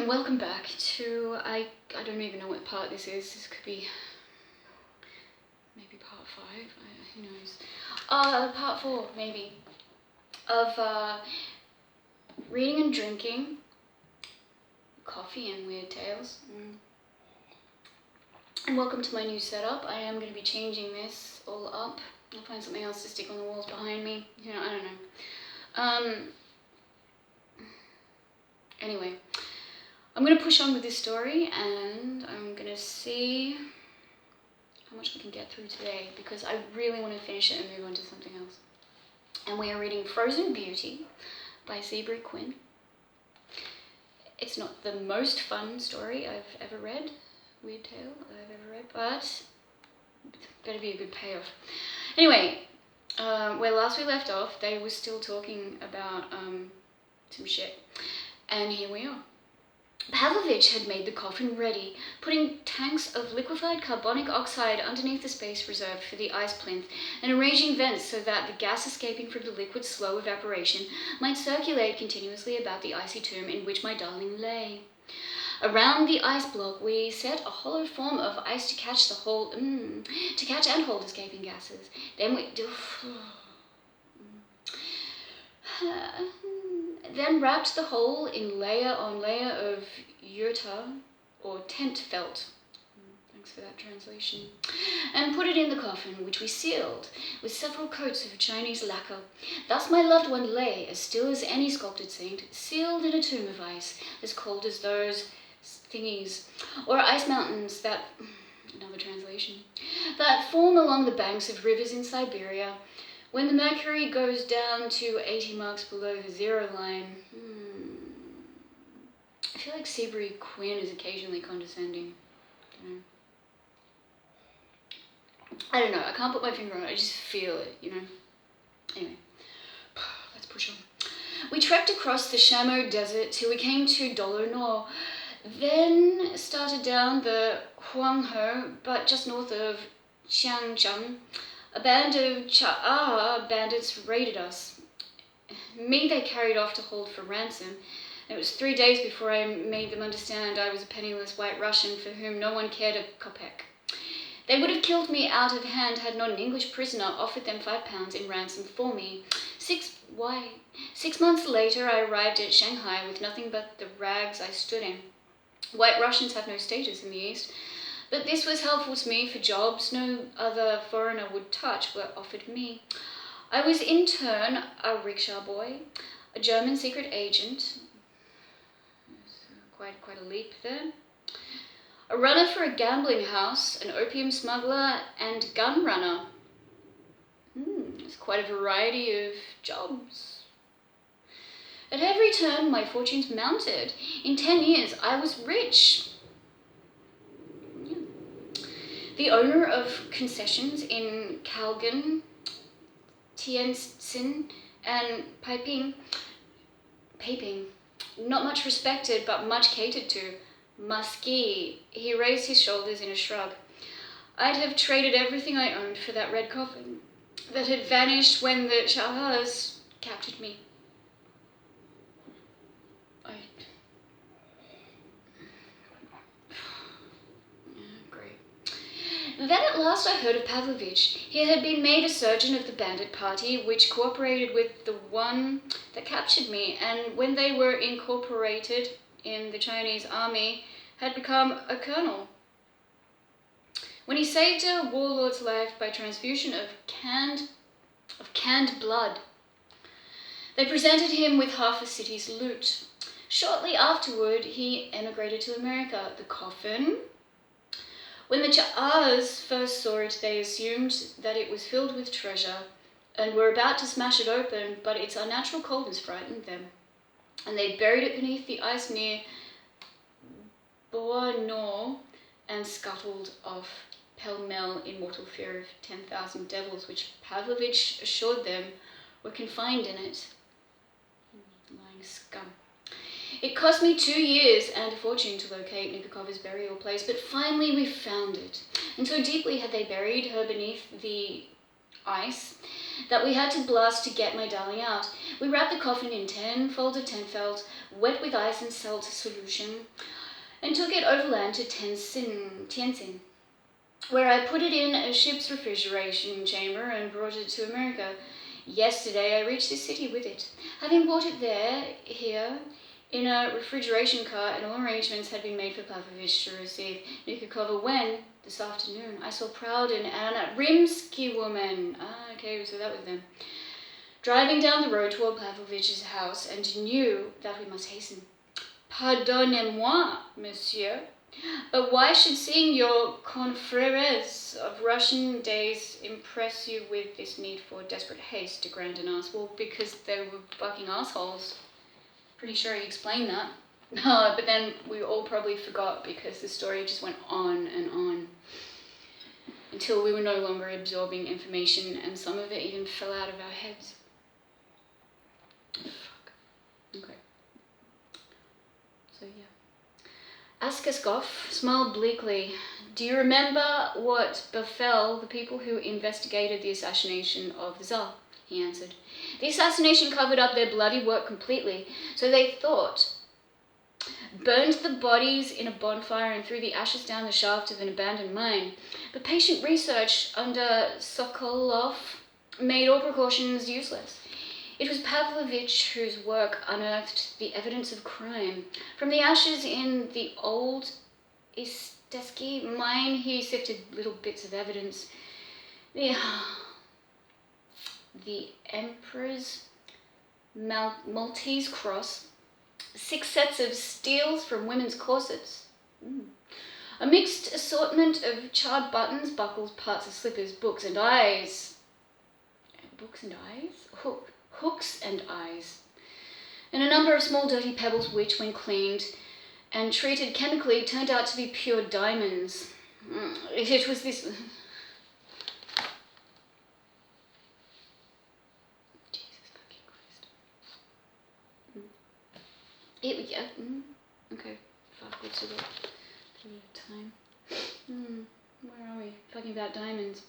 and welcome back to, I don't even know what part this is. This could be maybe part 5, who knows. Part 4 maybe, of reading and drinking coffee and weird tales. And welcome to my new setup. I am going to be changing this all up. I'll find something else to stick on the walls behind me. You know, I don't know. Anyway, I'm going to push on with this story and I'm going to see how much I can get through today because I really want to finish it and move on to something else. And we are reading Frozen Beauty by Zebra Quinn. It's not the most fun story I've ever read, weird tale I've ever read, but it better be a good payoff. Anyway, where last we left off, they were still talking about some shit. And here we are. Pavlovich had made the coffin ready, putting tanks of liquefied carbonic oxide underneath the space reserved for the ice plinth, and arranging vents so that the gas escaping from the liquid's slow evaporation might circulate continuously about the icy tomb in which my darling lay. Around the ice block, we set a hollow form of ice to catch to catch and hold escaping gases. Then we then wrapped the whole in layer on layer of yurta, or tent felt. Thanks for that translation. And put it in the coffin, which we sealed with several coats of Chinese lacquer. Thus my loved one lay, as still as any sculpted saint, sealed in a tomb of ice, as cold as those thingies, or ice mountains that, another translation, that form along the banks of rivers in Siberia, when the mercury goes down to 80 marks below the zero line. I feel like Zebra Quinn is occasionally condescending. I don't know, I can't put my finger on it, I just feel it, you know. Anyway, let's push on. We trekked across the Shamo Desert till we came to Dolo Nor, then started down the Huanghe, but just north of Xiangzheng. A band of Cha'a bandits raided us. Me they carried off to hold for ransom. It was 3 days before I made them understand I was a penniless white Russian for whom no one cared a kopeck. They would have killed me out of hand had not an English prisoner offered them £5 in ransom for me. 6 months later I arrived at Shanghai with nothing but the rags I stood in. White Russians have no status in the East, but this was helpful to me for jobs no other foreigner would touch were offered me. I was in turn a rickshaw boy, a German secret agent, quite a leap there, a runner for a gambling house, an opium smuggler, and gun runner. It's quite a variety of jobs. At every turn, my fortunes mounted. In 10 years, I was rich. The owner of concessions in Kalgan, Tientsin, and Peiping, not much respected but much catered to. Muskie. He raised his shoulders in a shrug. I'd have traded everything I owned for that red coffin that had vanished when the Chahas captured me. Great. Then at last I heard of Pavlovich. He had been made a surgeon of the bandit party, which cooperated with the one that captured me, and when they were incorporated in the Chinese army, had become a colonel. When he saved a warlord's life by transfusion of canned blood, they presented him with half a city's loot. Shortly afterward, he emigrated to America. The coffin. When the Cha'as first saw it, they assumed that it was filled with treasure and were about to smash it open, but its unnatural coldness frightened them, and they buried it beneath the ice near Boa Nor and scuttled off pell-mell in mortal fear of 10,000 devils, which Pavlovich assured them were confined in it. Lying scum. It cost me 2 years and a fortune to locate Nikokova's burial place, but finally we found it. And so deeply had they buried her beneath the ice that we had to blast to get my darling out. We wrapped the coffin in 10 folds of 10 felt, wet with ice and salt solution, and took it overland to Tianjin, where I put it in a ship's refrigeration chamber and brought it to America. Yesterday I reached this city with it. Having brought it here, in a refrigeration car, and all arrangements had been made for Pavlovich to receive Nikakova when, this afternoon, I saw Proudin and a Rimsky woman. Okay, so that was them. Driving down the road toward Pavlovich's house, and knew that we must hasten. Pardonnez-moi, monsieur, but why should seeing your confrères of Russian days impress you with this need for desperate haste, de Grandin asked. Well, because they were fucking assholes. Pretty sure he explained that. But then we all probably forgot because the story just went on and on until we were no longer absorbing information and some of it even fell out of our heads. Fuck. Okay. So yeah. Askaskov smiled bleakly. Do you remember what befell the people who investigated the assassination of the Tsar? He answered. The assassination covered up their bloody work completely, so they thought. Burned the bodies in a bonfire and threw the ashes down the shaft of an abandoned mine. But patient research under Sokolov made all precautions useless. It was Pavlovich whose work unearthed the evidence of crime. From the ashes in the old Istesky mine, he sifted little bits of evidence. The Emperor's Maltese cross, 6 sets of steels from women's corsets, a mixed assortment of charred buttons, buckles, parts of slippers, books and eyes. Books and eyes? Hooks and eyes. And a number of small dirty pebbles which, when cleaned and treated chemically, turned out to be pure diamonds. It was this... Okay, fuck, we've still got a bit of time. Where are we? Talking about diamonds.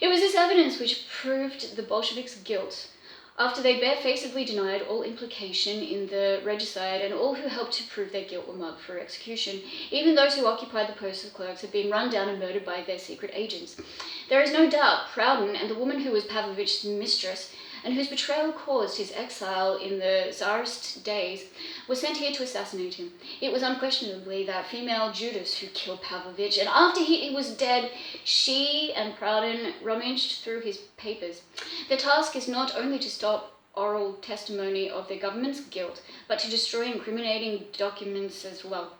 It was this evidence which proved the Bolsheviks' guilt, after they barefacedly denied all implication in the regicide, and all who helped to prove their guilt were mugged for execution. Even those who occupied the posts of clerks had been run down and murdered by their secret agents. There is no doubt Proudin and the woman who was Pavlovich's mistress, and whose betrayal caused his exile in the Tsarist days, were sent here to assassinate him. It was unquestionably that female Judas who killed Pavlovich, and after he was dead, she and Proudin rummaged through his papers. Their task is not only to stop oral testimony of their government's guilt, but to destroy incriminating documents as well.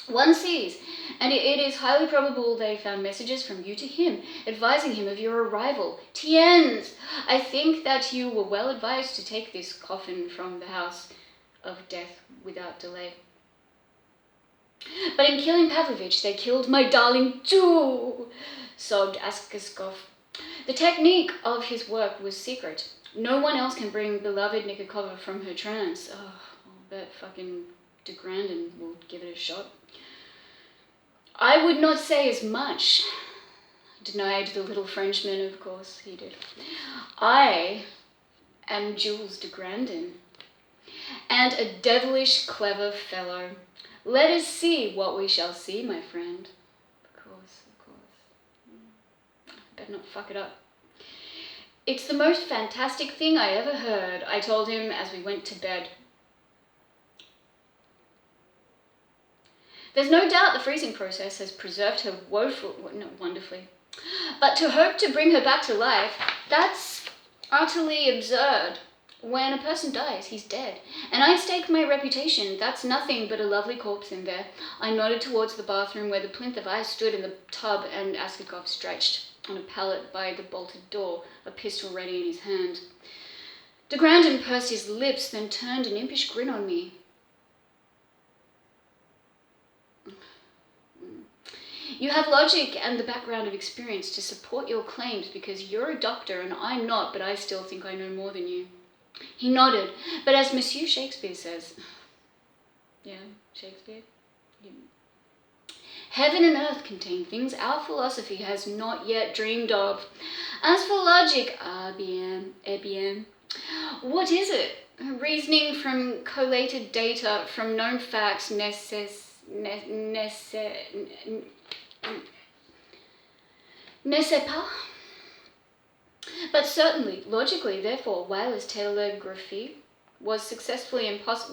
One sees, and it is highly probable they found messages from you to him, advising him of your arrival. Tiens, I think that you were well advised to take this coffin from the house of death without delay. But in killing Pavlovich, they killed my darling too, sobbed Askaskov. The technique of his work was secret. No one else can bring beloved Nikakova from her trance. Oh, I'll bet fucking de Grandin will give it a shot. I would not say as much, denied the little Frenchman. Of course he did. I am Jules de Grandin, and a devilish clever fellow. Let us see what we shall see, my friend. Of course. I better not fuck it up. It's the most fantastic thing I ever heard, I told him as we went to bed. There's no doubt the freezing process has preserved her wonderfully. But to hope to bring her back to life, that's utterly absurd. When a person dies, he's dead. And I staked my reputation. That's nothing but a lovely corpse in there. I nodded towards the bathroom where the plinth of ice stood in the tub and Askaskov stretched on a pallet by the bolted door, a pistol ready in his hand. De Grandin pursed his lips, then turned an impish grin on me. You have logic and the background of experience to support your claims because you're a doctor and I'm not, but I still think I know more than you. He nodded, but as Monsieur Shakespeare says... Yeah, Shakespeare? Yeah. Heaven and earth contain things our philosophy has not yet dreamed of. As for logic, bien, what is it? Reasoning from collated data, from known facts, n'est pas? But certainly, logically, therefore, Weyler's telegraphy was successfully